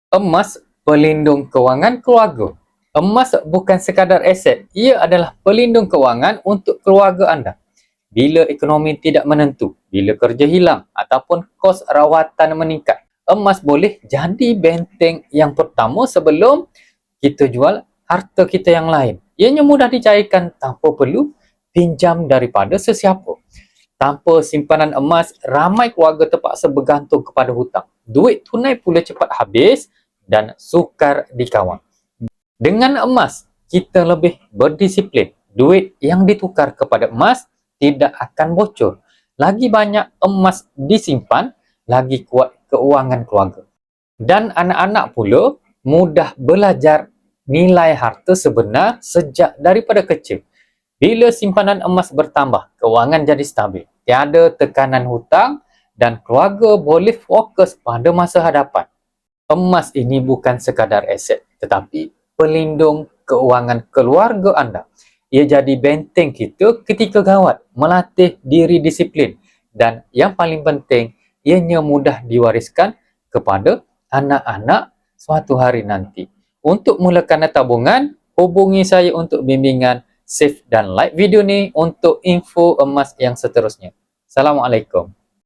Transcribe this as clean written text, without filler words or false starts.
Emas pelindung kewangan keluarga. Emas bukan sekadar aset, ia adalah pelindung kewangan untuk keluarga anda. Bila ekonomi tidak menentu, bila kerja hilang ataupun kos rawatan meningkat, emas boleh jadi benteng yang pertama sebelum kita jual harta kita yang lain. Ianya mudah dicairkan tanpa perlu pinjam daripada sesiapa. Tanpa simpanan emas, ramai keluarga terpaksa bergantung kepada hutang. Duit tunai pula cepat habis dan sukar dikawal. Dengan emas, kita lebih berdisiplin. Duit yang ditukar kepada emas tidak akan bocor. Lagi banyak emas disimpan, lagi kuat keuangan keluarga. Dan anak-anak pula mudah belajar nilai harta sebenar sejak daripada kecil. Bila simpanan emas bertambah, keuangan jadi stabil. Tiada tekanan hutang dan keluarga boleh fokus pada masa hadapan. Emas ini bukan sekadar aset, tetapi pelindung keuangan keluarga anda. Ia jadi benteng kita ketika gawat, melatih diri disiplin. Dan yang paling penting, ianya mudah diwariskan kepada anak-anak suatu hari nanti. Untuk mulakan tabungan, hubungi saya untuk bimbingan. Save dan like video ni untuk info emas yang seterusnya. Assalamualaikum.